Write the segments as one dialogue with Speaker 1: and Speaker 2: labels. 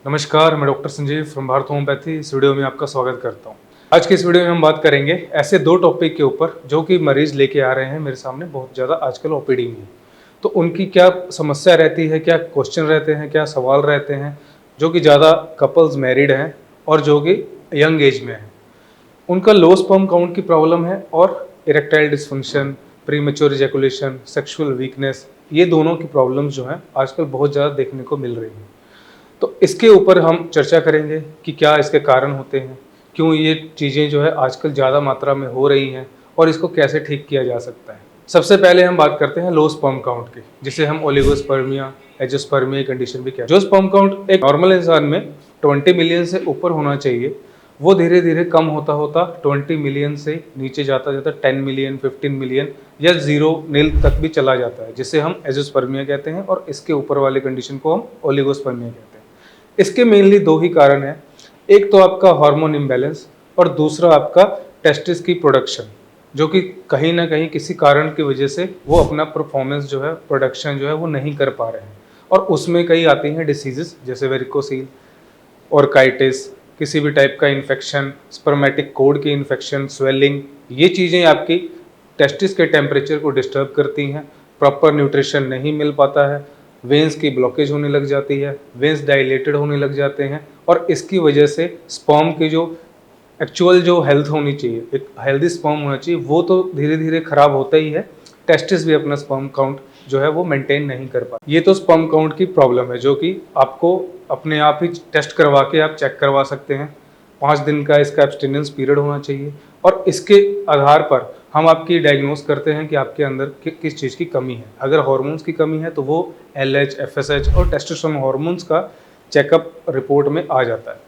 Speaker 1: नमस्कार, मैं doctor Sanjeev from Bharat homeopathy. इस वीडियो में आपका स्वागत करता हूं। आज के इस वीडियो में हम बात करेंगे ऐसे दो टॉपिक के ऊपर जो कि मरीज लेके आ रहे हैं मेरे सामने बहुत ज़्यादा आजकल ओपीडी में। तो उनकी क्या समस्या रहती है, क्या क्वेश्चन रहते हैं, क्या सवाल रहते हैं, जो कि ज़्यादा कपल्स मैरिड हैं और जो कि यंग एज में हैं। उनका लो स्पर्म काउंट की प्रॉब्लम है और erectile dysfunction, premature ejaculation, sexual weakness, ये दोनों की प्रॉब्लम्स जो हैं आजकल बहुत ज़्यादा देखने को मिल रही हैं। तो इसके ऊपर हम चर्चा करेंगे कि क्या इसके कारण होते हैं, क्यों ये चीज़ें जो है आजकल ज़्यादा मात्रा में हो रही हैं और इसको कैसे ठीक किया जा सकता है। सबसे पहले हम बात करते हैं लो स्पर्म काउंट की, जिसे हम ओलिगोस्पर्मिया, एंजियोस्पर्मिया कंडीशन भी कहते हैं। जो स्पर्म काउंट एक नॉर्मल इंसान में 20 मिलियन से ऊपर होना चाहिए, वो धीरे धीरे कम होता होता 20 मिलियन से नीचे जाता जाता 10 मिलियन, 15 मिलियन या 0 तक भी चला जाता है, जिसे हम एंजियोस्पर्मिया कहते हैं। और इसके ऊपर वाले कंडीशन को हम ओलिगोस्पर्मिया कहते हैं। इसके मेनली दो ही कारण हैं, एक तो आपका हार्मोन इम्बैलेंस और दूसरा आपका टेस्टिस की प्रोडक्शन, जो कि कहीं ना कहीं किसी कारण की वजह से वो अपना परफॉर्मेंस जो है, प्रोडक्शन जो है वो नहीं कर पा रहे हैं। और उसमें कई आती हैं डिसीजेस, जैसे वेरिकोसील, ऑर्काइटिस, किसी भी टाइप का इन्फेक्शन, स्पर्मेटिक कोड की इन्फेक्शन, स्वेलिंग, ये चीज़ें आपकी टेस्टिस के टेम्परेचर को डिस्टर्ब करती हैं। प्रॉपर न्यूट्रिशन नहीं मिल पाता है, वेंस की ब्लॉकेज होने लग जाती है, वेंस डायलेटेड होने लग जाते हैं और इसकी वजह से स्पर्म की जो एक्चुअल जो हेल्थ होनी चाहिए, एक हेल्दी स्पर्म होना चाहिए, वो तो धीरे धीरे खराब होता ही है। टेस्टिस भी अपना स्पर्म काउंट जो है वो मेंटेन नहीं कर पाता। ये तो स्पर्म काउंट की प्रॉब्लम है, जो कि आपको अपने आप ही टेस्ट करवा के आप चेक करवा सकते हैं। 5 दिन का इसका एब्सटिनेंस पीरियड होना चाहिए और इसके आधार पर हम आपकी डायग्नोस करते हैं कि आपके अंदर किस चीज़ की कमी है। अगर हार्मोन्स की कमी है तो वो LH, FSH और टेस्टोस्टेरोन हार्मोन्स का चेकअप रिपोर्ट में आ जाता है।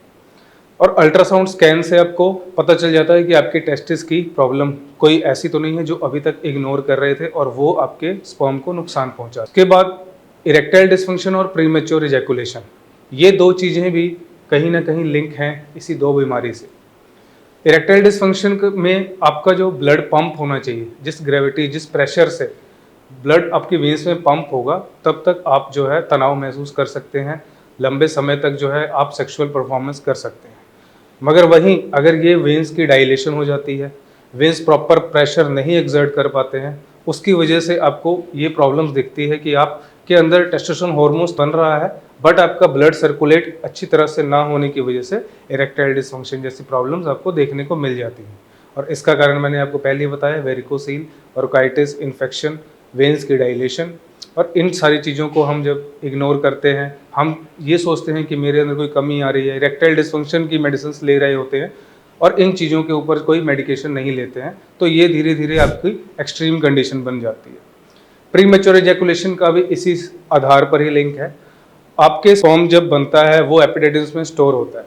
Speaker 1: और अल्ट्रासाउंड स्कैन से आपको पता चल जाता है कि आपके टेस्टिस की प्रॉब्लम कोई ऐसी तो नहीं है जो अभी तक इग्नोर कर रहे थे और वो आपके स्पर्म को नुकसान पहुंचा। उसके बाद इरेक्टाइल डिसफंक्शन और प्रीमेच्योर इजैकुलेशन, ये दो चीज़ें भी कहीं ना कहीं लिंक हैं इसी दो बीमारी से। इरेक्टाइल डिसफंक्शन में आपका जो ब्लड पंप होना चाहिए, जिस ग्रेविटी, जिस प्रेशर से ब्लड आपकी वेन्स में पंप होगा, तब तक आप जो है तनाव महसूस कर सकते हैं, लंबे समय तक जो है आप सेक्सुअल परफॉर्मेंस कर सकते हैं। मगर वहीं अगर ये वेन्स की डायलेशन हो जाती है, वेन्स प्रॉपर प्रेशर नहीं एक्सर्ट कर पाते हैं, उसकी वजह से आपको ये प्रॉब्लम्स दिखती है कि आपके अंदर टेस्टोस्टेरोन हार्मोन्स बन रहा है बट आपका ब्लड सर्कुलेट अच्छी तरह से ना होने की वजह से इरेक्टाइल डिसफंक्शन जैसी प्रॉब्लम्स आपको देखने को मिल जाती हैं। और इसका कारण मैंने आपको पहले ही बताया, वेरिकोसील, ऑर्काइटिस, इन्फेक्शन, वेन्स की डायलेशन। और इन सारी चीज़ों को हम जब इग्नोर करते हैं, हम ये सोचते हैं कि मेरे अंदर कोई कमी आ रही है, इरेक्टाइल डिसफंक्शन की मेडिसिन ले रहे होते हैं और इन चीज़ों के ऊपर कोई मेडिकेशन नहीं लेते हैं, तो ये धीरे धीरे आपकी एक्सट्रीम कंडीशन बन जाती है। प्रीमेच्योर इजैकुलेशन का भी इसी आधार पर ही लिंक है। आपके स्पर्म जब बनता है वो एपिडिडिम्स में स्टोर होता है।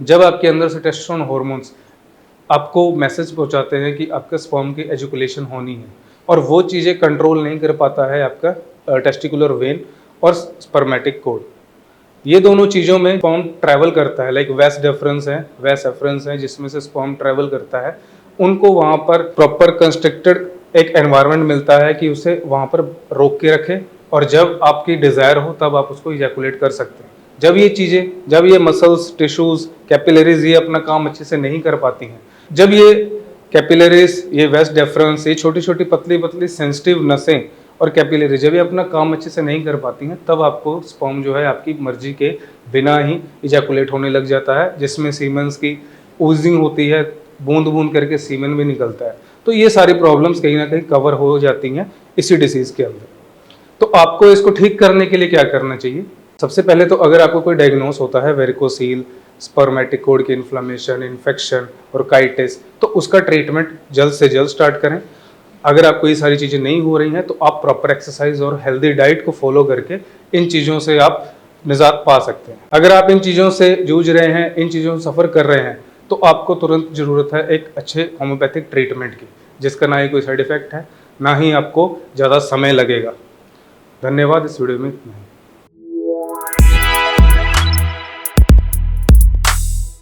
Speaker 1: जब आपके अंदर से टेस्टोस्टेरोन हार्मोन्स आपको मैसेज पहुंचाते हैं कि आपका स्पर्म की एजुकुलेशन होनी है और वो चीज़ें कंट्रोल नहीं कर पाता है आपका टेस्टिकुलर वेन और स्पर्मेटिक कोड। ये दोनों चीज़ों में स्पर्म ट्रैवल करता है, लाइक वैस डिफरेंस है, वैस एफरेंस है, जिसमें से स्पर्म ट्रैवल करता है। उनको वहाँ पर प्रॉपर कंस्ट्रक्टेड एक एनवायरनमेंट मिलता है कि उसे वहाँ पर रोक के रखे और जब आपकी डिज़ायर हो तब आप उसको इजैकुलेट कर सकते हैं। जब ये चीज़ें, जब ये मसल्स, टिश्यूज़, कैपिलरीज ये अपना काम अच्छे से नहीं कर पाती हैं, जब ये कैपिलरीज, ये वेस्ट डेफरेंस, ये छोटी छोटी पतली पतली सेंसिटिव नसें और कैपिलरी जब ये अपना काम अच्छे से नहीं कर पाती हैं, तब आपको स्पर्म जो है आपकी मर्जी के बिना ही इजैकुलेट होने लग जाता है, जिसमें सीमेंस की ऊजिंग होती है, बूंद बूंद करके सीमेन भी निकलता है। तो ये सारी प्रॉब्लम्स कहीं ना कहीं कवर हो जाती हैं इसी डिसीज़ के अंदर। तो आपको इसको ठीक करने के लिए क्या करना चाहिए? सबसे पहले तो अगर आपको कोई डायग्नोस होता है वेरिकोसील, स्पर्मेटिक कोड की इन्फ्लेमेशन, इन्फेक्शन और काइटिस, तो उसका ट्रीटमेंट जल्द से जल्द स्टार्ट करें। अगर आपको ये सारी चीज़ें नहीं हो रही हैं तो आप प्रॉपर एक्सरसाइज और हेल्दी डाइट को फॉलो करके इन चीज़ों से आप निजात पा सकते हैं। अगर आप इन चीज़ों से जूझ रहे हैं, इन चीज़ों से सफ़र कर रहे हैं, तो आपको तुरंत ज़रूरत है एक अच्छे होम्योपैथिक ट्रीटमेंट की, जिसका ना ही कोई साइड इफ़ेक्ट है, ना ही आपको ज़्यादा समय लगेगा। धन्यवाद। इस वीडियो में इतना ही।